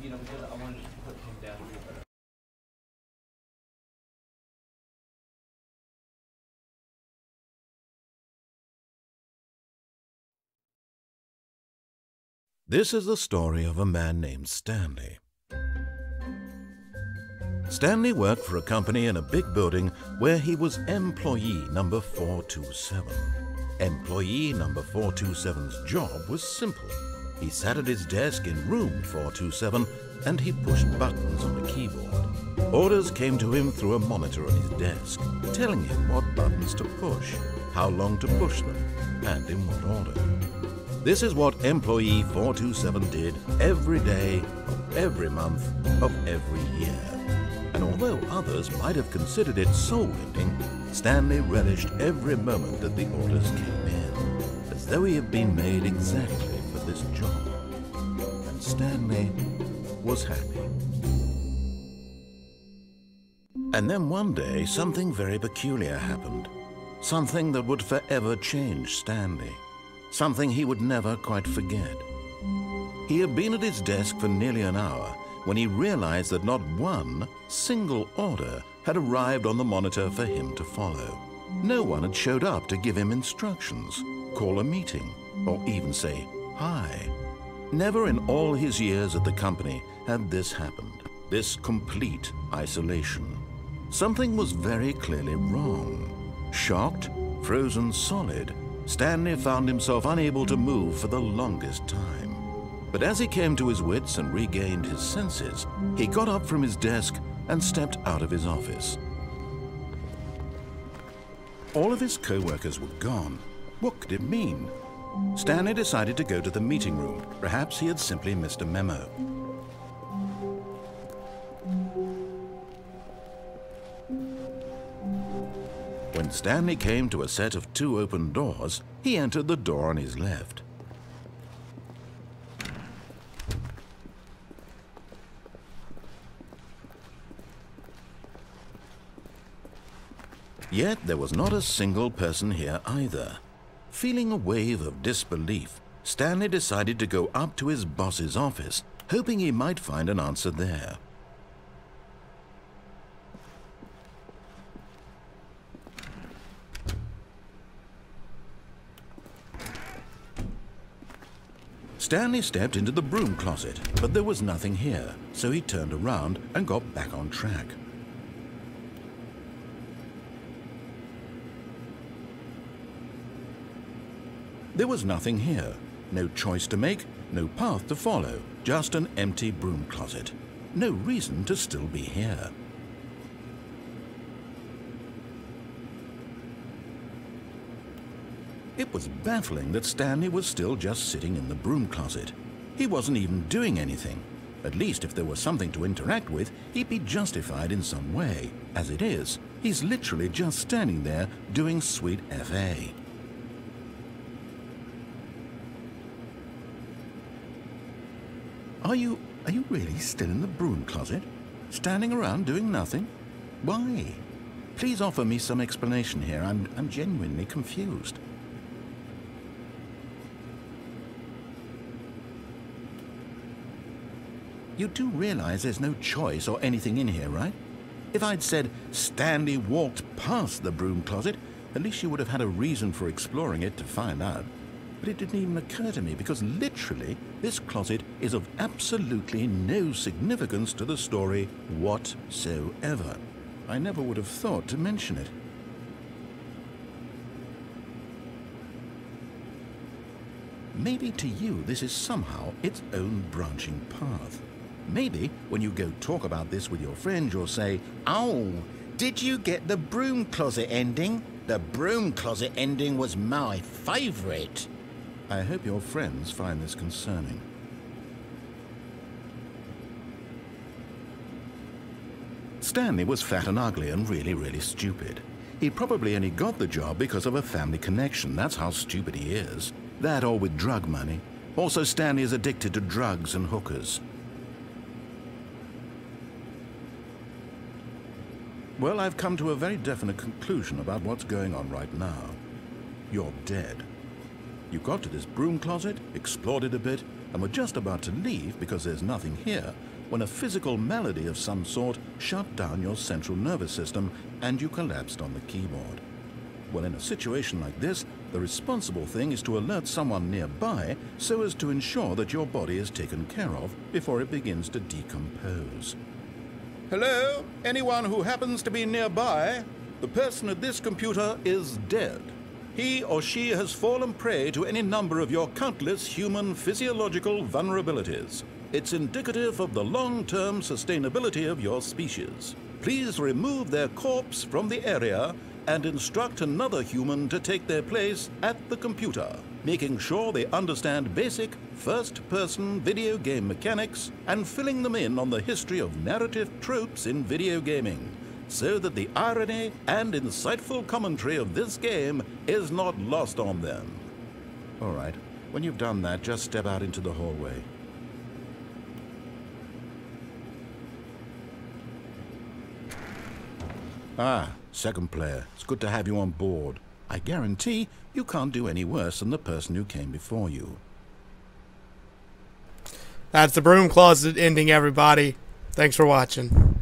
You know, because I wanted to put him down a little bit. This is the story of a man named Stanley. Stanley worked for a company in a big building where he was employee number 427. Employee number 427's job was simple. He sat at his desk in room 427 and he pushed buttons on a keyboard. Orders came to him through a monitor on his desk, telling him what buttons to push, how long to push them, and in what order. This is what employee 427 did every day of every month of every year. And although others might have considered it soul-ending, Stanley relished every moment that the orders came in, as though he had been made exactly for this job. And Stanley was happy. And then one day, something very peculiar happened. Something that would forever change Stanley. Something he would never quite forget. He had been at his desk for nearly an hour when he realized that not one single order had arrived on the monitor for him to follow. No one had showed up to give him instructions, call a meeting, or even say hi. Never in all his years at the company had this happened, this complete isolation. Something was very clearly wrong. Shocked, frozen solid, Stanley found himself unable to move for the longest time. But as he came to his wits and regained his senses, he got up from his desk and stepped out of his office. All of his co-workers were gone. What could it mean? Stanley decided to go to the meeting room. Perhaps he had simply missed a memo. When Stanley came to a set of 2 open doors, he entered the door on his left. Yet there was not a single person here either. Feeling a wave of disbelief, Stanley decided to go up to his boss's office, hoping he might find an answer there. Stanley stepped into the broom closet, but there was nothing here, so he turned around and got back on track. There was nothing here, no choice to make, no path to follow, just an empty broom closet. No reason to still be here. It was baffling that Stanley was still just sitting in the broom closet. He wasn't even doing anything. At least if there was something to interact with, he'd be justified in some way. As it is, he's literally just standing there doing sweet FA. Are you really still in the broom closet? Standing around doing nothing? Why? Please offer me some explanation here. I'm genuinely confused. You do realize there's no choice or anything in here, right? If I'd said Stanley walked past the broom closet, at least you would have had a reason for exploring it to find out. But it didn't even occur to me because literally this closet is of absolutely no significance to the story whatsoever. I never would have thought to mention it. Maybe to you this is somehow its own branching path. Maybe when you go talk about this with your friends, you'll say, "Oh, did you get the broom closet ending? The broom closet ending was my favorite." I hope your friends find this concerning. Stanley was fat and ugly and really stupid. He probably only got the job because of a family connection. That's how stupid he is. That or with drug money. Also, Stanley is addicted to drugs and hookers. Well, I've come to a very definite conclusion about what's going on right now. You're dead. You got to this broom closet, explored it a bit, and were just about to leave because there's nothing here when a physical malady of some sort shut down your central nervous system and you collapsed on the keyboard. Well, in a situation like this, the responsible thing is to alert someone nearby so as to ensure that your body is taken care of before it begins to decompose. Hello? Anyone who happens to be nearby? The person at this computer is dead. He or she has fallen prey to any number of your countless human physiological vulnerabilities. It's indicative of the long-term sustainability of your species. Please remove their corpse from the area and instruct another human to take their place at the computer, making sure they understand basic first-person video game mechanics and filling them in on the history of narrative tropes in video gaming, so that the irony and insightful commentary of this game is not lost on them. All right, when you've done that, just step out into the hallway. Ah, second player, it's good to have you on board. I guarantee you can't do any worse than the person who came before you. That's the broom closet ending, everybody. Thanks for watching.